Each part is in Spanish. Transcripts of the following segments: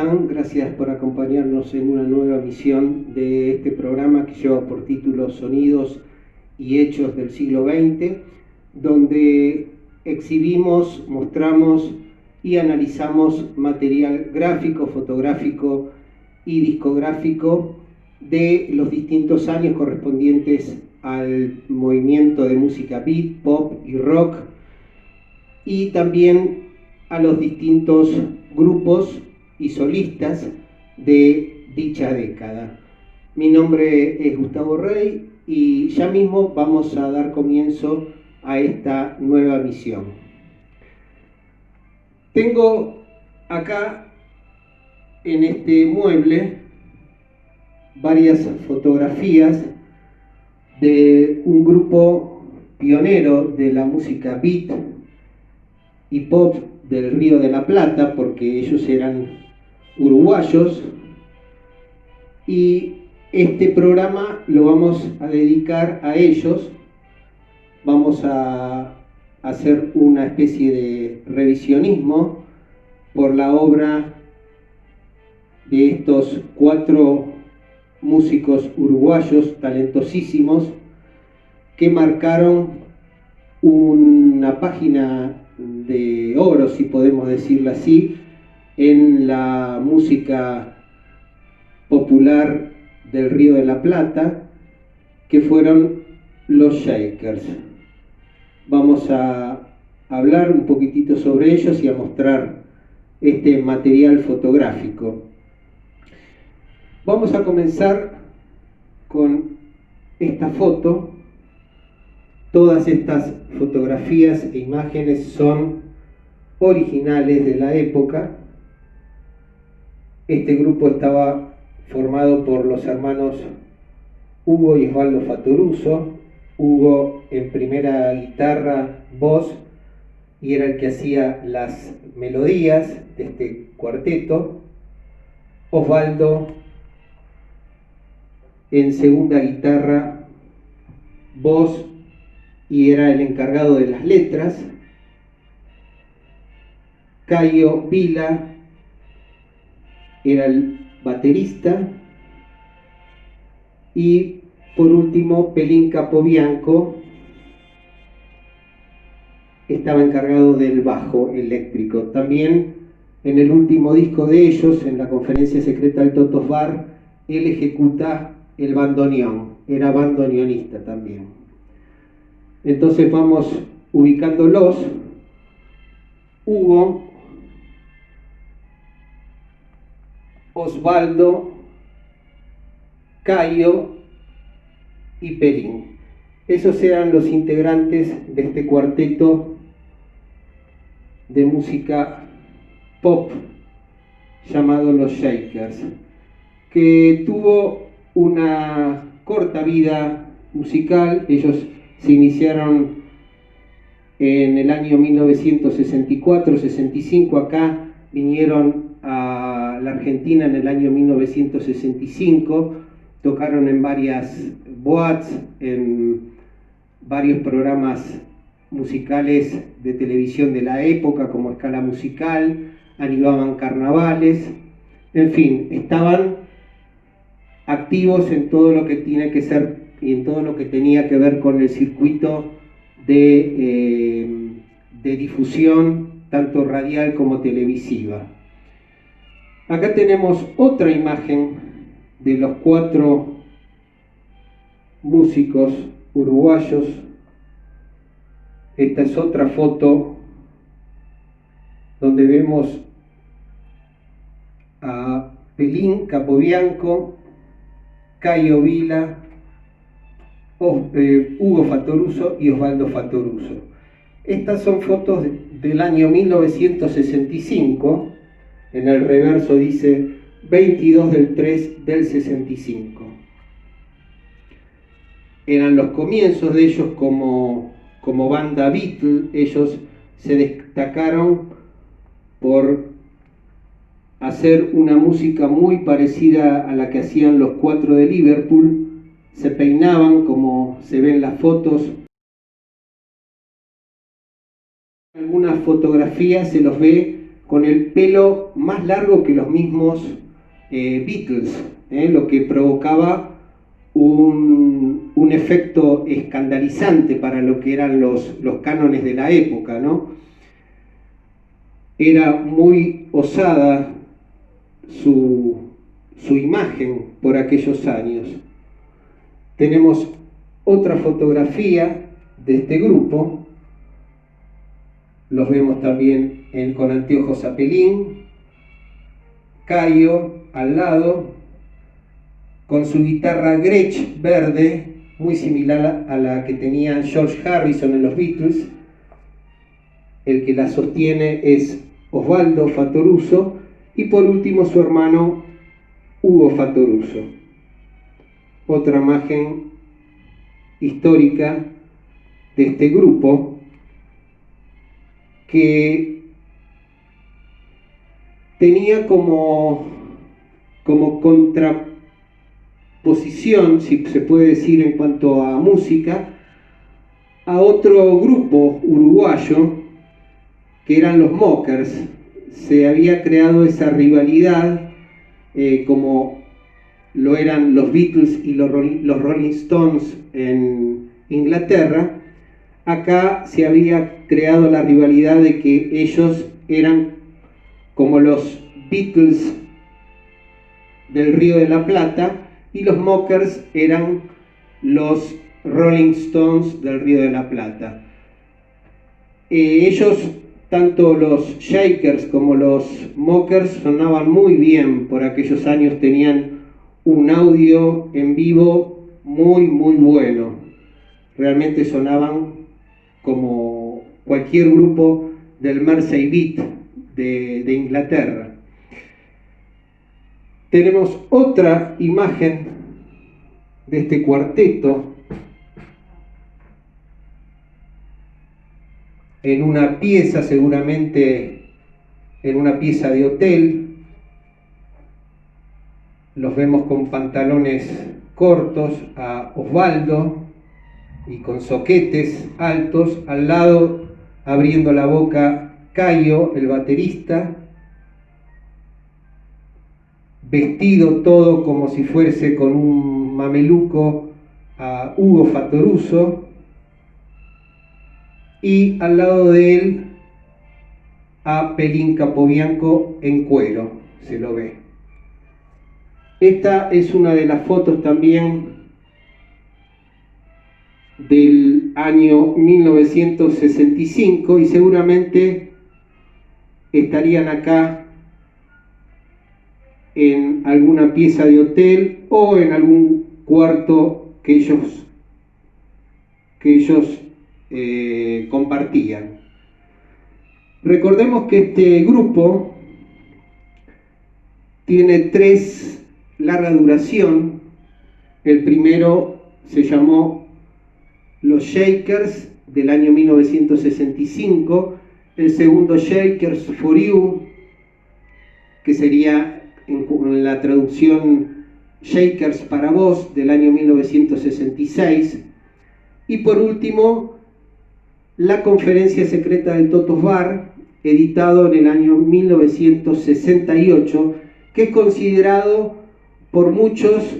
están? Gracias por acompañarnos en una nueva emisión de este programa que lleva por título Sonidos y Hechos del siglo XX, donde exhibimos, mostramos y analizamos material gráfico, fotográfico y discográfico de los distintos años correspondientes al movimiento de música beat, pop y rock, y también a los distintos grupos y solistas de dicha década. Mi nombre es Gustavo Rey y ya mismo vamos a dar comienzo a esta nueva misión. Tengo acá en este mueble varias fotografías de un grupo pionero de la música beat y pop del Río de la Plata, porque ellos eran uruguayos, y este programa lo vamos a dedicar a ellos. Vamos a hacer una especie de revisionismo por la obra de estos 4 músicos uruguayos talentosísimos que marcaron una página de oro, si podemos decirlo así, en la música popular del Río de la Plata, que fueron los Shakers. Vamos a hablar un poquitito sobre ellos y a mostrar este material fotográfico. Vamos a comenzar con esta foto. Todas estas fotografías e imágenes son originales de la época. Este grupo estaba formado por los hermanos Hugo y Osvaldo Fattoruso. Hugo en primera guitarra, voz, y era el que hacía las melodías de este cuarteto. Osvaldo en segunda guitarra, voz, y era el encargado de las letras. Caio Vila era el baterista, y por último Pelín Capobianco estaba encargado del bajo eléctrico. También en el último disco de ellos, en la conferencia secreta del Totos Bar, él ejecuta el bandoneón, era bandoneonista también. Entonces vamos ubicándolos. Hugo, Osvaldo, Caio y Pelín. Esos eran los integrantes de este cuarteto de música pop llamado Los Shakers, que tuvo una corta vida musical. Ellos se iniciaron en el año 1964-65, acá vinieron a la Argentina en el año 1965, tocaron en varias boats, en varios programas musicales de televisión de la época como Escala Musical, animaban carnavales, en fin, estaban activos en todo lo que tiene que ser y en todo lo que tenía que ver con el circuito de difusión, tanto radial como televisiva. Acá tenemos otra imagen de los 4 músicos uruguayos. Esta es otra foto donde vemos a Pelín Capobianco, Caio Vila, Hugo Fattoruso y Osvaldo Fattoruso. Estas son fotos del año 1965. En el reverso dice 22/3/65. Eran los comienzos de ellos como banda Beatle. Ellos se destacaron por hacer una música muy parecida a la que hacían los 4 de Liverpool. Se peinaban como se ven en las fotos. En algunas fotografías se los ve con el pelo más largo que los mismos Beatles, lo que provocaba un efecto escandalizante para lo que eran los cánones de la época, ¿no? Era muy osada su imagen por aquellos años. Tenemos otra fotografía de este grupo, los vemos también con anteojos a pelín, Caio al lado, con su guitarra Gretsch verde, muy similar a la que tenía George Harrison en los Beatles. El que la sostiene es Osvaldo Fattoruso y por último su hermano Hugo Fattoruso. Otra imagen histórica de este grupo que tenía como contraposición, si se puede decir en cuanto a música, a otro grupo uruguayo que eran los Mockers. Se había creado esa rivalidad como lo eran los Beatles y los Rolling Stones en Inglaterra. Acá se había creado la rivalidad de que ellos eran como los Beatles del Río de la Plata y los Mockers eran los Rolling Stones del Río de la Plata. Ellos, tanto los Shakers como los Mockers, sonaban muy bien por aquellos años, tenían un audio en vivo muy bueno. Realmente sonaban como cualquier grupo del Mersey Beat de Inglaterra. Tenemos otra imagen de este cuarteto en una pieza, seguramente en una pieza de hotel. Los vemos con pantalones cortos a Osvaldo y con soquetes altos, al lado abriendo la boca Caio, el baterista, vestido todo como si fuese con un mameluco a Hugo Fattoruso, y al lado de él a Pelín Capobianco en cuero, se lo ve. Esta es una de las fotos también del año 1965 y seguramente estarían acá en alguna pieza de hotel o en algún cuarto que ellos compartían. Recordemos que este grupo tiene 3 larga duración. El primero se llamó Los Shakers del año 1965, el segundo Shakers for You, que sería en la traducción Shakers para vos del año 1966, y por último La Conferencia Secreta del Totos Bar, editado en el año 1968, que es considerado por muchos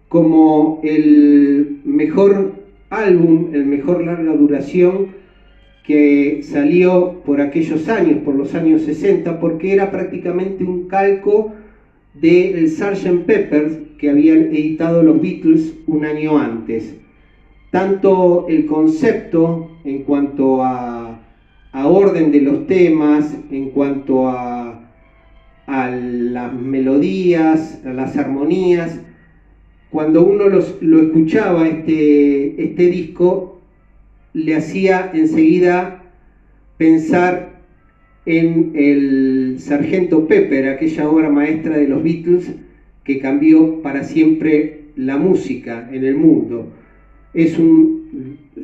como el mejor álbum, el mejor larga duración que salió por aquellos años, por los años 60, porque era prácticamente un calco del Sgt. Pepper que habían editado los Beatles un año antes. Tanto el concepto en cuanto a orden de los temas, en cuanto a las melodías, a las armonías, cuando uno lo escuchaba este disco, le hacía enseguida pensar en el Sgt. Pepper, aquella obra maestra de los Beatles que cambió para siempre la música en el mundo.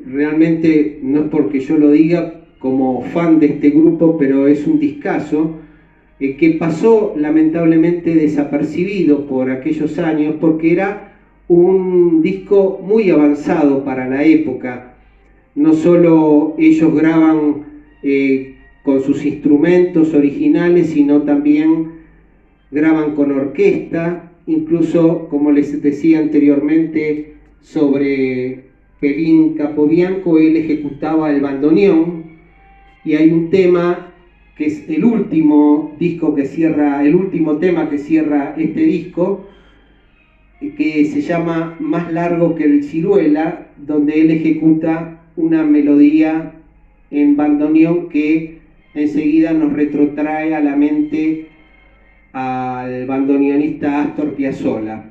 Realmente, no es porque yo lo diga como fan de este grupo, pero es un discazo que pasó lamentablemente desapercibido por aquellos años, porque era un disco muy avanzado para la época. No solo ellos graban con sus instrumentos originales, sino también graban con orquesta, incluso, como les decía anteriormente, sobre Pelín Capobianco, él ejecutaba el bandoneón, y hay un tema que es el último tema que cierra este disco, que se llama Más largo que el ciruela, donde él ejecuta una melodía en bandoneón que enseguida nos retrotrae a la mente al bandoneonista Astor Piazzolla,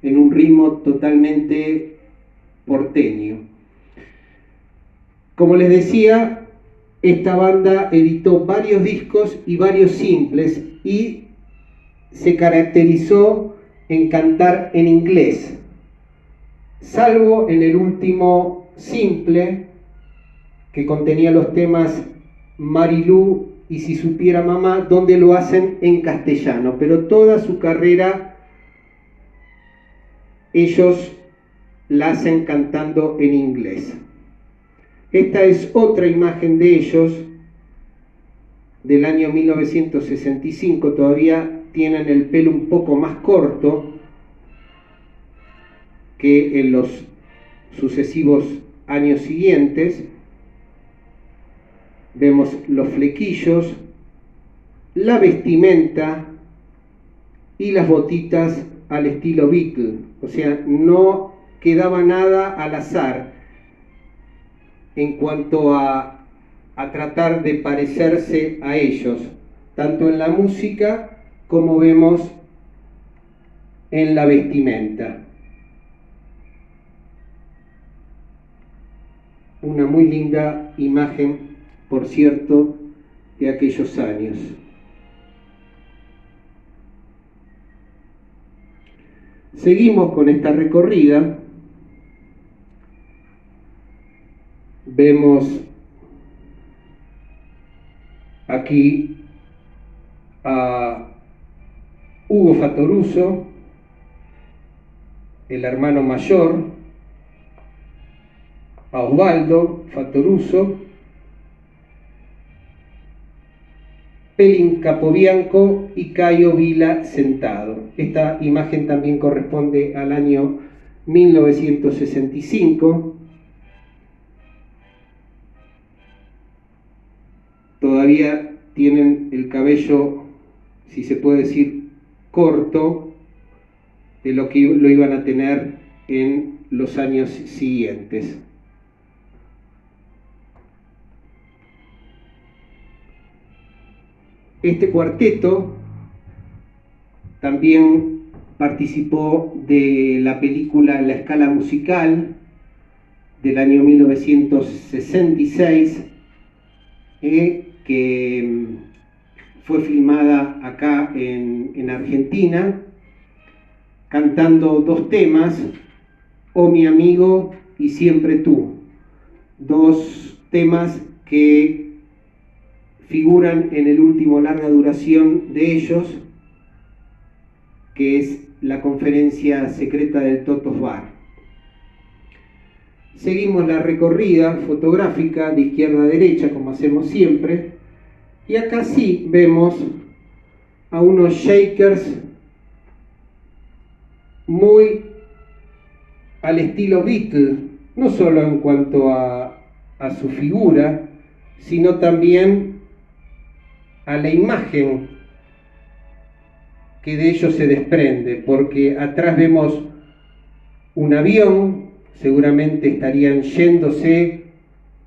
en un ritmo totalmente porteño. Como les decía, esta banda editó varios discos y varios simples y se caracterizó en cantar en inglés, salvo en el último simple que contenía los temas Marilú y Si supiera mamá, donde lo hacen en castellano, pero toda su carrera ellos la hacen cantando en inglés. Esta es otra imagen de ellos del año 1965, todavía tienen el pelo un poco más corto que en los sucesivos años siguientes. Vemos los flequillos, la vestimenta y las botitas al estilo Beatle, o sea, no quedaba nada al azar en cuanto a tratar de parecerse a ellos, tanto en la música como vemos en la vestimenta. Una muy linda imagen, por cierto, de aquellos años. Seguimos con esta recorrida. Vemos aquí a Hugo Fattoruso, el hermano mayor, a Osvaldo Fattoruso, Pelín Capobianco y Caio Vila sentado. Esta imagen también corresponde al año 1965. Todavía tienen el cabello, si se puede decir, corto de lo que lo iban a tener en los años siguientes. Este cuarteto también participó de la película La Escala Musical del año 1966, que fue filmada acá en Argentina, cantando dos temas, Oh mi amigo y Siempre tú, dos temas que figuran en el último larga duración de ellos, que es La conferencia secreta del Totos Bar. Seguimos la recorrida fotográfica de izquierda a derecha, como hacemos siempre, y acá sí vemos a unos shakers muy al estilo Beatle, no solo en cuanto a su figura, sino también a la imagen que de ellos se desprende, porque atrás vemos un avión, seguramente estarían yéndose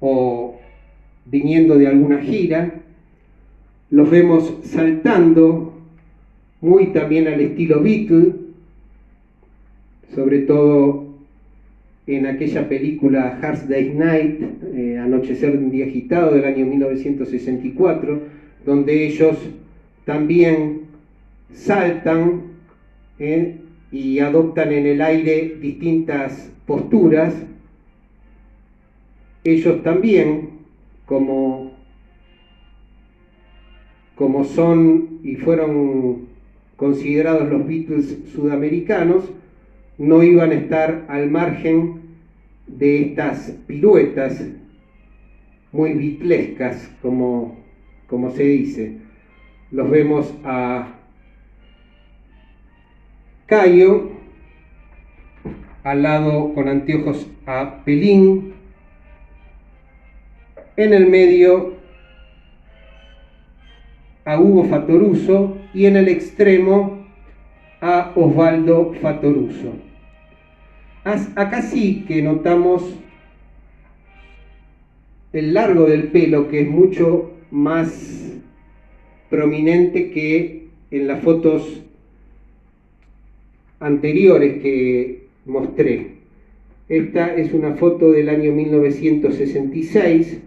o viniendo de alguna gira, los vemos saltando, muy también al estilo Beatle, sobre todo en aquella película Hard Day's Night, Anochecer de un día agitado, del año 1964, donde ellos también saltan y adoptan en el aire distintas posturas. Ellos también, como son y fueron considerados los Beatles sudamericanos, no iban a estar al margen de estas piruetas muy beatlescas, como como se dice. Los vemos a Cayo, al lado con anteojos a Pelín, en el medio a Hugo Fattoruso y en el extremo a Osvaldo Fattoruso. Acá sí que notamos el largo del pelo, que es mucho más prominente que en las fotos anteriores que mostré. Esta es una foto del año 1966,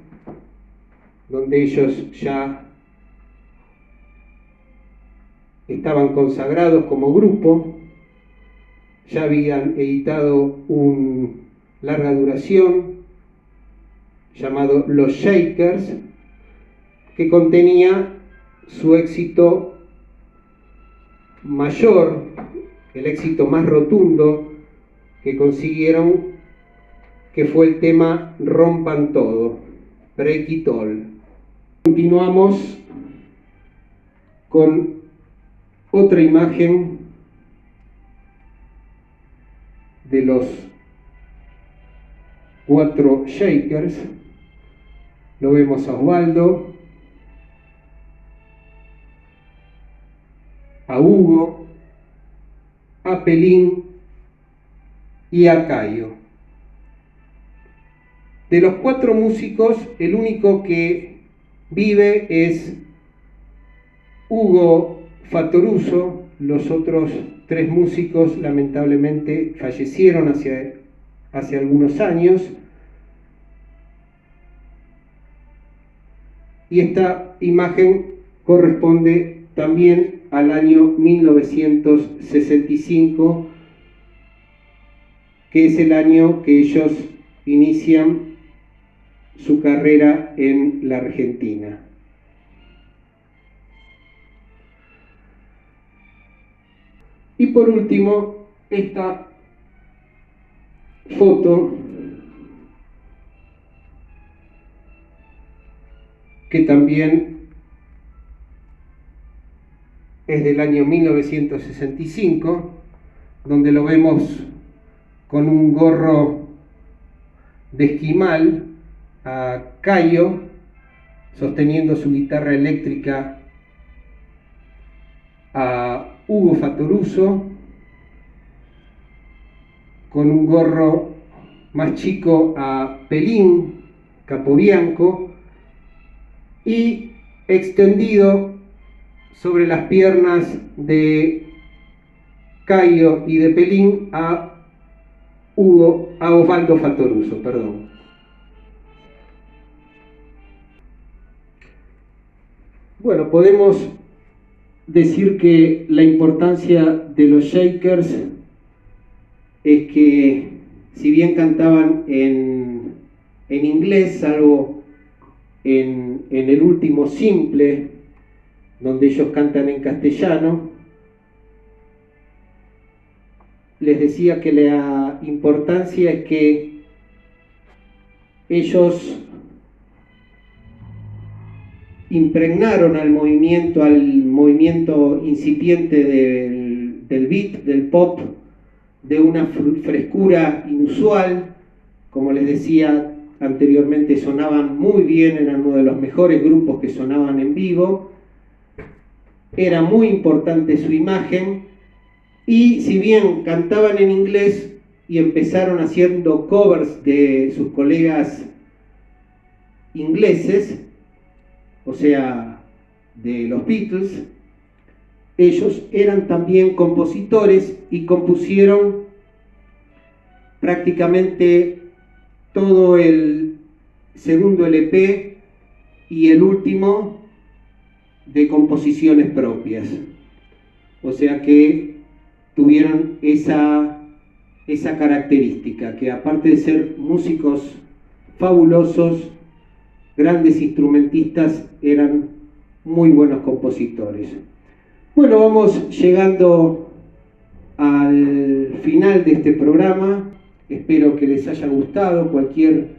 donde ellos ya estaban consagrados como grupo, ya habían editado un larga duración llamado Los Shakers, que contenía su éxito mayor, el éxito más rotundo que consiguieron, que fue el tema Rompan Todo, Break It All. Continuamos con otra imagen de los 4 Shakers. Lo vemos a Osvaldo, a Hugo, a Pelín y a Cayo. De los 4 músicos, el único que vive es Hugo Fattoruso. Los otros 3 músicos lamentablemente fallecieron hace algunos años. Y esta imagen corresponde también al año 1965, que es el año que ellos inician su carrera en la Argentina. Y por último, esta foto, que también es del año 1965, donde lo vemos con un gorro de esquimal, a Cayo sosteniendo su guitarra eléctrica, a Hugo Fattoruso con un gorro más chico, a Pelín Capobianco, y extendido sobre las piernas de Cayo y de Pelín a Osvaldo Fattoruso, perdón. Bueno, podemos decir que la importancia de los Shakers es que, si bien cantaban en inglés, salvo en el último simple, donde ellos cantan en castellano, les decía que la importancia es que ellos impregnaron al movimiento incipiente del beat, del pop, de una frescura inusual. Como les decía anteriormente, sonaban muy bien, eran uno de los mejores grupos que sonaban en vivo. Era muy importante su imagen, y si bien cantaban en inglés y empezaron haciendo covers de sus colegas ingleses, o sea, de los Beatles, ellos eran también compositores y compusieron prácticamente todo el segundo LP y el último de composiciones propias. O sea que tuvieron esa característica, que aparte de ser músicos fabulosos, grandes instrumentistas, eran muy buenos compositores. Bueno, vamos llegando al final de este programa. Espero que les haya gustado. Cualquier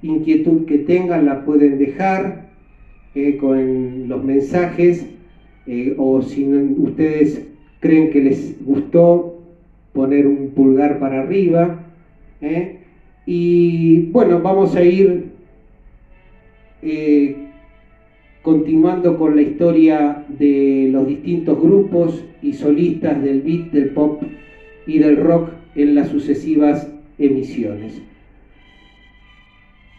inquietud que tengan la pueden dejar. con los mensajes, o si ustedes creen que les gustó, poner un pulgar para arriba. Y bueno, vamos a ir continuando con la historia de los distintos grupos y solistas del beat, del pop y del rock en las sucesivas emisiones.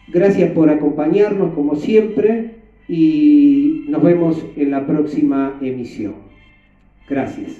Gracias por acompañarnos como siempre y nos vemos en la próxima emisión. Gracias.